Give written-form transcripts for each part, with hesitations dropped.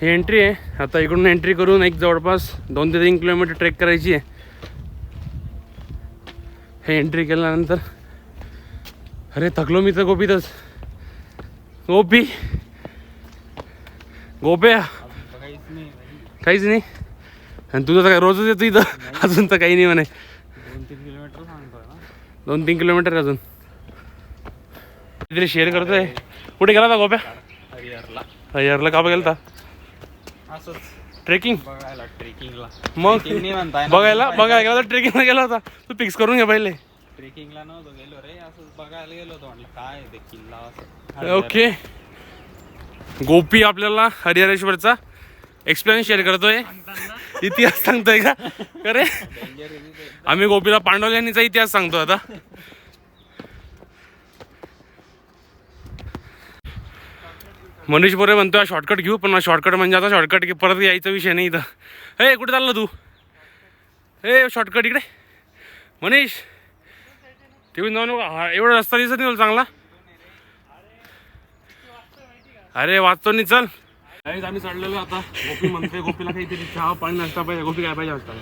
ही entry आहे. आता इकडून एंट्री करून एक जवळपास 2 ते 3 किलोमीटर ट्रेक करायची आहे. हे एंट्री केल्यानंतर अरे थकलो मी तर गोपीतच. गोपी गोप्या काहीच नाही. आणि तुझं तर काय रोजच येतो इथं. अजून तर काही नाही म्हणे. 2-3 किलोमीटर सांगतोय ना. 2-3 किलोमीटर अजून तरी शेअर करतोय. कुठे गेला होता गोप्या? हरिहरला. हरिहरला का गेला होता? असंच ट्रेकिंग बघायला, ट्रेकिंगला. मग Trekking नाही म्हणताय ना. बघायला गेला होता. ट्रेकिंगला गेला होता. तू फिक्स करून घे पहिले. ट्रेकिंगला नव्हतो गेलो रे, असंच बघायला गेलो होतो. म्हटलं काय ते किल्ला असं. ओके. गोपी आपल्याला हरिहरेश्वरचा एक्सप्लेन शेअर करतोय. इतिहास सांगतोय का? अरे आम्ही गोपीला पांडवलेणीचा इतिहास सांगतो आता. मनीष बोरे म्हणतोय शॉर्टकट घेऊ, पण शॉर्टकट म्हणजे आता शॉर्टकट परत यायचा विषय नाही इथं. हे कुठे चालला तू? हे शॉर्टकट इकडे. मनीष तिकडून जाऊ नको. हा एवढा रस्ता दिसत नाही तुला चांगला? अरे वाचतो नाही. चल आम्ही चढलेलो आता. गोपी म्हणते गोपीला काहीतरी चहा पाणी नाश्ता पाहिजे. गोपी काय पाहिजे वाटतं?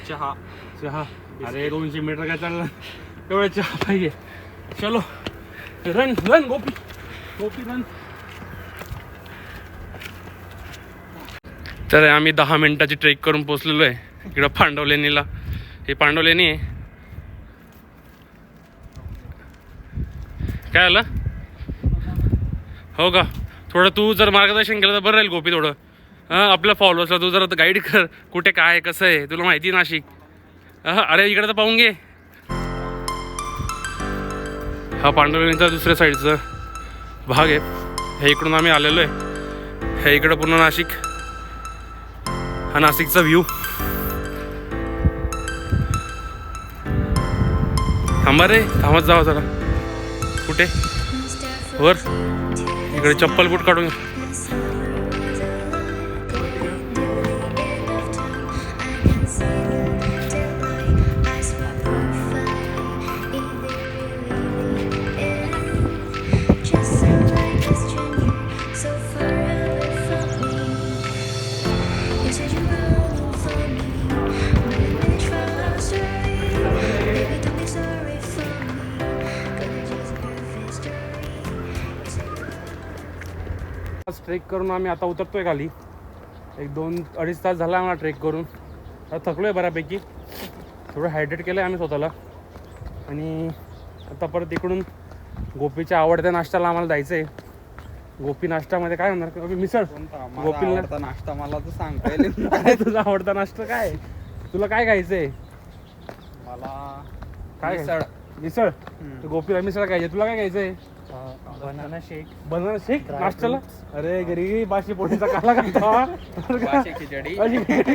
चहा. चहा. अरे 200 मीटर काय चाललं, एवढं चहा पाहिजे. चलो रन रन गोपी, गोपी रन. तर आम्ही 10 मिनिटाची ट्रेक करून पोचलेलो आहे इकडं पांडवलेणीला. हे पांडवलेणी आहे. काय आलं? हो का? थोडं तू जर मार्गदर्शन केलं तर बरं राहील गोपी. थोडं हां आपल्या फॉलोअर्सला तू जरा गाईड कर. कुठे काय कसं आहे तुला माहिती आहे नाशिक. अरे इकडे तर पाहून घे. हा पांडवलेणीचा दुसऱ्या साईडचा भाग आहे. हे इकडून आम्ही आलेलो आहे. हे इकडं पूर्ण नाशिक. हा नाशिकचा व्ह्यू. थांबा रे, थांबत जावा जरा. कुठे? वर. इकडे चप्पल बूट काढून. ट्रेक करून आम्ही आता उतरतोय खाली. 1-2-2.5 तास झाला आम्हाला ट्रेक करून. आता थकलो आहे बऱ्यापैकी. थोडं हायड्रेट केलं आहे आम्ही स्वतःला. आणि आता परत इकडून गोपीच्या आवडत्या नाश्त्याला आम्हाला जायचं आहे. गोपी नाश्त्यामध्ये काय होणार? मिसळ. गोपीला नाश्ता मला तर सांग पहिले. काय तुझा आवडता नाश्ता काय? तुला काय खायचं आहे? मला काय मिसळ. मिसळ. गोपीला मिसळ खायची. तुला काय खायचं आहे? Banana shake. बनाना शेक नाश्त्याला? अरे घरी बाशी पोळीचा काला खातो. खिचडी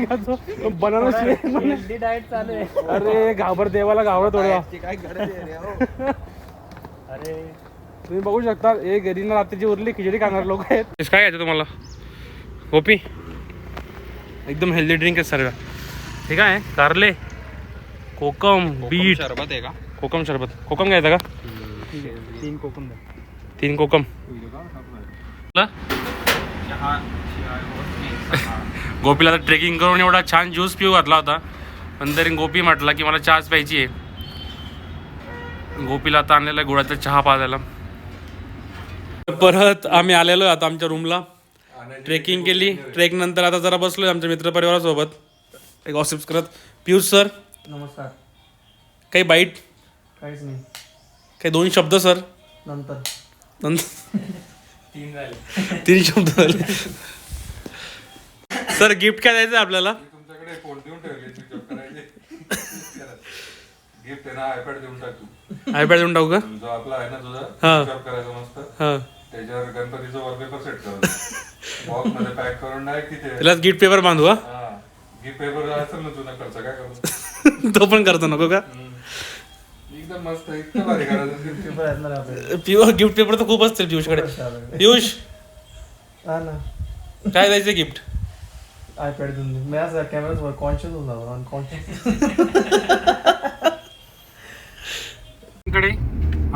खातो. Banana shake. हेल्दी डाएट चालू आहे. अरे घाबर देवाला घाबरत थोडा. काय गरज आहे रे हो? अरे तुम्ही बघू शकता हे घरी ना रात्रीची उरली खिचडी खाणार लोक आहेत. काय घ्यायचं तुम्हाला गोपी? एकदम हेल्दी ड्रिंक आहे सर्व. हे काय आहे? कारले, कोकम, बीट. शरबत आहे का? कोकम शरबत. कोकम घ्यायचा का? 3 कोकम. 3 कोकम. गोपीला तर ट्रेकिंग करून एवढा छान ज्यूस पिऊ घातला होता, पण तरी गोपी म्हटला की मला चहाच प्यायची आहे. गोपीला आता आणलेला गुळाचा चहा पाजायला. परत आम्ही आलेलो आता आमच्या रूमला. ट्रेकिंग केली. ट्रेक नंतर आता जरा बसलोय आमच्या मित्रपरिवारासोबत एक गॉसिप्स करत. पियुष सर नमस्कार. काही बाईट? काहीच नाही. काही 2 शब्द सर? नंतर 3 झाले. 3 शब्द झाले. सर गिफ्ट काय द्यायचं आपल्याला? तुमच्याकडे फोन देऊन ठेवले स्विच करायचे. गिफ्ट आहे ना, आयपॅड देऊन टाकू. आयपॅड देऊन टाकू का? जो आपला आहे ना तुझा हा. स्विच ऑफ करायचा मस्त. हां त्याच्यावर गणपतीचं वॉलपेपर सेट करायचं. बॉक्स मध्ये पॅक करून डायरेक्ट तिथे. त्यालाच गिफ्ट पेपर बांधू. हा हा गिफ्ट पेपर असेल ना जुना खर्च काय करू. तो पण करतो नको का? एकदम मस्त. इतकं भारी करायचं. गिफ्ट पेपर तर खूप असतील पियुषकडे. पियुष काय द्यायचं गिफ्ट? आयपॅड देऊन दे. मी असं कॅमेरावर कॉन्शियस होऊन जातो. अनकॉन्शियस. कडे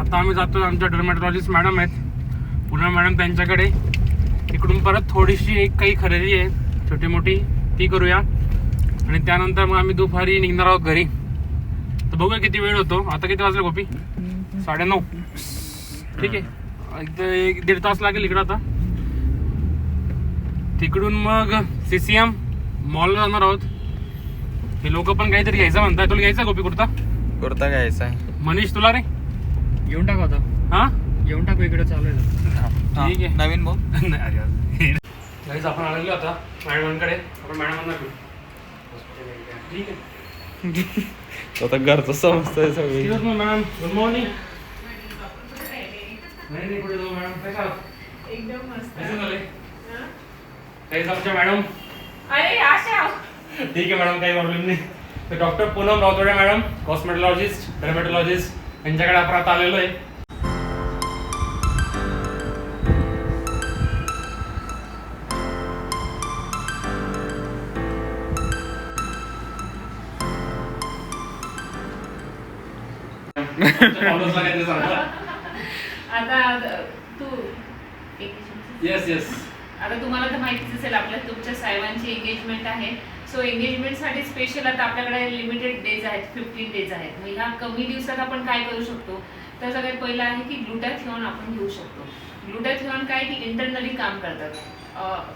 आता आम्ही जातो. आमच्या डर्मॅटॉलॉजिस्ट मॅडम आहेत पुन्हा मॅडम, त्यांच्याकडे तिकडून परत थोडीशी एक काही खरेदी आहे छोटी मोठी, ती करूया आणि त्यानंतर मग आम्ही दुपारी निघणार आहोत घरी. तर बघूया किती वेळ होतो. आता किती वाजले गोपी? 9:30. ठीक आहे, एक 1.5 तास लागेल इकडं. आता तिकडून मग CCM मॉलला जाणार आहोत. हे लोक पण काहीतरी घ्यायचं म्हणताय. तुला घ्यायचा गोपी कुर्ता? कुर्ता घ्यायचा आहे. मनीष तुला रे? घेऊन टाकू आता. हा घेऊन टाकू, इकडे चालू आहे. ठीक आहे. नवीन भाऊ. गाईज आपण आलेलो आता मॅडमांकडे. आपण मॅडमांना भेटू. ठीक आहे. आता घरचं समजतंय सगळं. Madam good morning. नाही कुठे जाऊ मॅडम? काय चालू? एकदम मस्त. कसं झालंय? काही आमच्या मॅडम. अरे आशा. ठीक आहे मॅडम, काही प्रॉब्लेम नाही. तर डॉक्टर पूनम रावतोडे मॅडम, कॉस्मेटॉलॉजिस्ट, डर्मेटॉलॉजिस्ट, यांच्याकडे आपण आता आलेलो आहे. आता तू येस येस. आता तुम्हाला तर माहितीच असेल आपल्या तुमच्या साहेबांची एंगेजमेंट आहे. सो एंगेजमेंटसाठी स्पेशल आता आपल्याकडे लिमिटेड डेज आहेत, 15 डेज आहेत. मग ह्या कमी दिवसात आपण काय करू शकतो? तर सगळ्यात पहिलं आहे की ग्लुटॅथिऑन आपण घेऊ शकतो. ग्लुटॅथिऑन काय की इंटरनली काम करतात.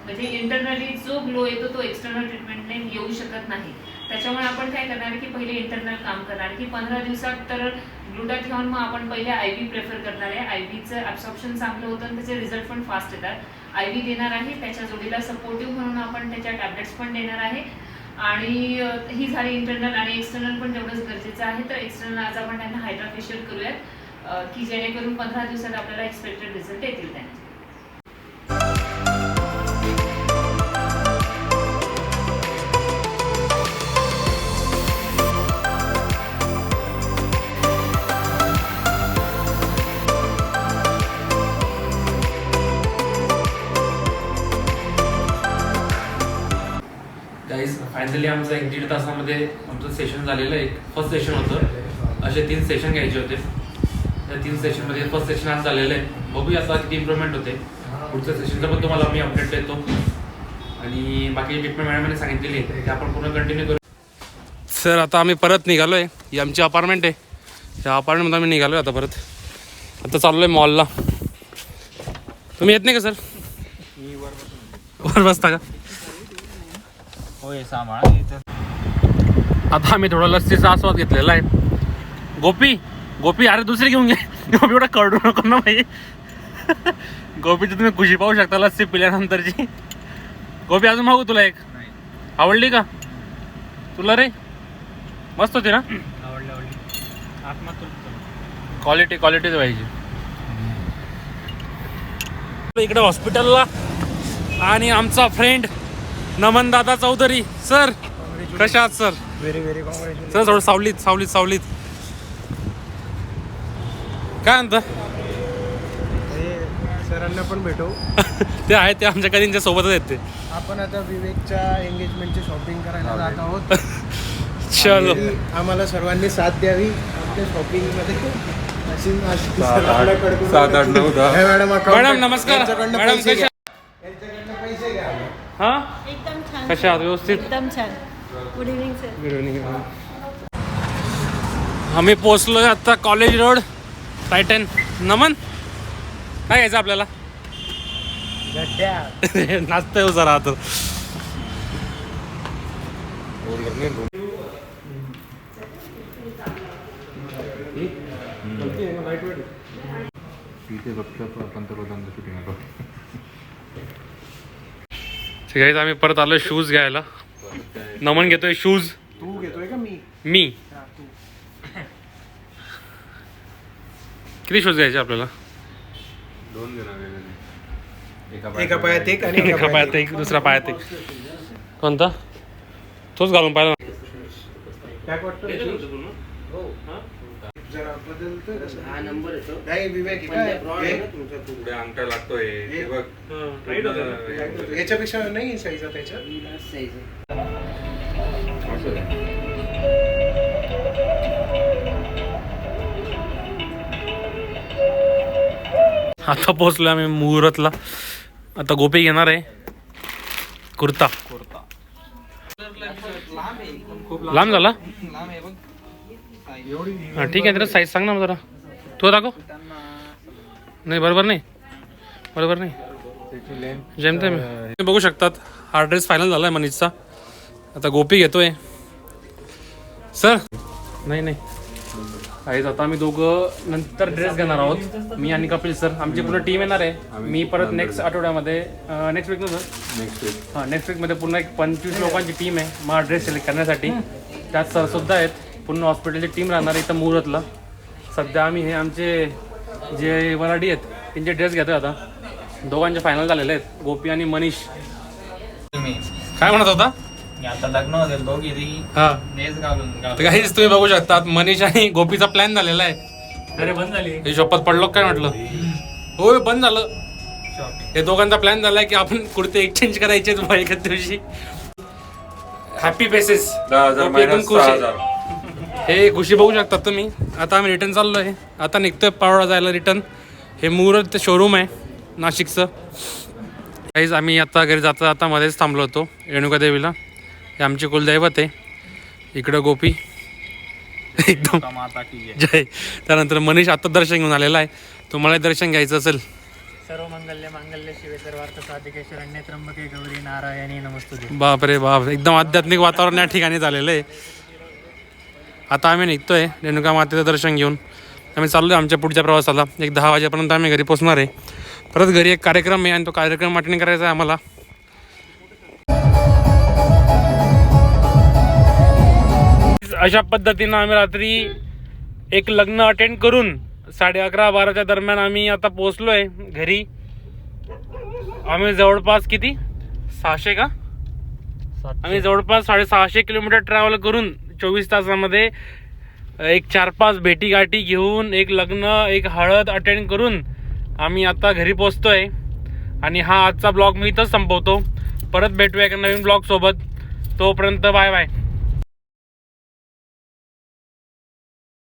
म्हणजे इंटरनली जो ग्लो येतो तो एक्सटर्नल ट्रीटमेंटने येऊ शकत नाही. त्याच्यामुळे आपण काय करणार आहे की पहिले इंटरनल काम करणार की 15 दिवसात. तर ग्लुटॅथिऑन मग आपण पहिले IV प्रेफर करणार आहे. IVचं ॲब्सॉर्प्शन चांगलं होतं आणि त्याचे रिझल्ट पण फास्ट येतात. IV देणार आहे, त्याच्या जोडीला सपोर्टिव्ह म्हणून आपण त्याच्या टॅबलेट्स पण देणार आहे. आणि ही झाली इंटरनल. आणि एक्सटर्नल पण तेवढंच गरजेचं आहे. तर एक्सटर्नल आज आपण त्यांना हायड्रा फेशियल करूयात की जेणेकरून 15 दिवसात आपल्याला एक्सपेक्टेड रिझल्ट येतील त्यांचे. गाईज फायनली आमचं 1-1.5 तासामध्ये आमचं सेशन झालेलं आहे. फर्स्ट सेशन होतं. असे 3 सेशन घ्यायचे होते. त्या 3 सेशनमध्ये फर्स्ट सेशन आज झालेलं आहे. बघूया आता किती इम्प्रूव्हमेंट होते. पुढच्या सेशनचं पण तुम्हाला मी अपडेट देतो. आणि बाकी ट्रीटमेंट मॅडमने सांगितलेली आहे ते आपण पूर्ण कंटिन्यू करू. सर आता आम्ही परत निघालो आहे. ही आमची अपार्टमेंट आहे. त्या अपार्टमेंटमध्ये आम्ही निघालो आहे आता परत. आता चाललो आहे मॉलला. तुम्ही येत नाही का सर? वर बसता का? होय सांभाळ. आता आम्ही थोडा लस्सीचा आस्वाद घेतलेला आहे. गोपी अरे दुसरी घेऊन घे. गोपी एवढं कळू नको ना भाई. गोपीची तुम्ही खुशी पाहू शकता लस्सी पिल्यानंतरची. गोपी अजून मागू तुला एक? आवडली का तुला रे? मस्त होती ना? क्वालिटीच पाहिजे. इकडे हॉस्पिटलला आणि आमचा फ्रेंड नमन दादा चौधरी. सर कशा आहात sir? Very very congratulation. Sir थोडं सावलीत काय म्हणता? सरांना पण भेटू. ते आहेत, ते आमच्या कधींच्या सोबतच आहेत ते. आपण आता विवेकच्या एंगेजमेंटची शॉपिंग करायला जात आहोत. चलो आणि आम्हाला सर्वांनी साथ द्यावी आमच्या शॉपिंगमध्ये. 7, 8, 9, 10. मॅडम नमस्कार. मॅडम कशा? यांच्याकडनं पैसे घ्या. हा एकदम छान. कशा आहात? व्यवस्थित? एकदम छान. Good evening sir. Good evening. आम्ही पोचलोय आता कॉलेज रोड टायटन. नमन काय घ्यायचं आपल्याला? नाचतंय हो जरा आता. तिथे फक्त पंतप्रधान शूटिंग आहे. ठीक आहे, आम्ही परत आलोय शूज घ्यायला. नमन घेतोय शूज. तू घेतोय का मी? मी किती शूज घ्यायचे आपल्याला? 2 देणार. एका पायात एक आणि एका पायात एक, दुसऱ्या पायात एक. कोणता? तोच घालून पाहिला. काय वाटतं? जरा बदलतोय कसं? हा नंबर येतो. नाही विवेक पुढे अंगठा लागतोय हे बघ. याच्यापेक्षा नाही साईज त्याच्या. आता पोहोचलोय आम्ही मुहूर्तला. आता गोपी घेणार आहे कुर्ता. कुर्ता लांब आहे एकदम, खूप लांब झाला. लांब आहे बघ. हा ठीक आहे, त्याला साईज सांग ना जरा. तू दाखव. नाही बरोबर नाही, बरोबर नाही. जेमतेम तुम्ही बघू शकतात हा ड्रेस फायनल झाला आहे मनीषचा. आता गोपी घेतोय सर. नाही नाही काहीच, आता आम्ही दोघं नंतर ड्रेस घेणार आहोत, मी आणि कपिल सर. आमची पूर्ण टीम येणार आहे. मी परत नेक्स्ट आठवड्यामध्ये नेक्स्ट वीक नव्हतं नेक्स्ट वीकमध्ये पुन्हा एक 25 लोकांची टीम आहे मला ड्रेस सिलेक्ट करण्यासाठी. त्यात सर सुद्धा आहेत. पूर्ण हॉस्पिटलची टीम राहणार इथं मुहूर्तला. सध्या आम्ही हे आमचे जे वराडी आहेत त्यांचे ड्रेस घेतोय. आता दोघांचे फायनल झालेले आहेत, गोपी आणि मनीष. काय म्हणत होता? आता लग्न होते दोघी हा नेस घालून काहीच तुम्ही बघू शकतात मनीष आणि गोपीचा प्लॅन झालेला आहे. अरे बंद झाली. हे शपथ पडलो काय म्हटलं. हो बंद झालं. हे दोघांचा प्लॅन झालाय की आपण कुर्ते एक्सचेंज करायचे एखाद दिवशी. Happy faces. 10,000 एकदम खुश आहे. 6,000. हे खुशी बघू शकतात तुम्ही. आता आम्ही रिटर्न चाललो आहे. आता निघतोय पावडा जायला रिटर्न. हे मुहूर्त शोरूम आहे नाशिकचं. काहीच आम्ही आता घरी जाता आता मध्येच थांबलो होतो रेणुका देवीला. हे आमचे कुलदैवत आहे. इकडं गोपी एकदम माता की जय. त्यानंतर मनीष आता दर्शन घेऊन आलेला आहे. तुम्हाला दर्शन घ्यायचं असेल. सर्व मंगल्य मांगल्य शिवे सर्वार्थ साधिके शरण्ये त्र्यंबके गौरी नारायणी नमस्तुते. बापरे बाप, एकदम आध्यात्मिक वातावरण या ठिकाणी झालेलं आहे. आता आम्ही निघतोय रेणुका मातेचं दर्शन घेऊन. आम्ही चाललो आहे आमच्या पुढच्या प्रवासाला. 10 वाजेपर्यंत आम्ही घरी पोहोचणार आहे. परत घरी एक कार्यक्रम आहे आणि तो कार्यक्रम अटेंड करायचा आहे आम्हाला. अशा पद्धतीनं आम्ही रात्री एक लग्न अटेंड करून 11:30-12च्या दरम्यान आम्ही आता पोहोचलो आहे घरी. आम्ही जवळपास किती 600 का आम्ही जवळपास 650 किलोमीटर ट्रॅव्हल करून 24 तासामध्ये एक 4-5 भेटीगाठी घेऊन एक लग्न एक हळद अटेंड करून आम्ही आता घरी पोहोचतोय. आणि हा आजचा ब्लॉग मी इथंच संपवतो. परत भेटूया एका नवीन ब्लॉग सोबत. तोपर्यंत बाय बाय.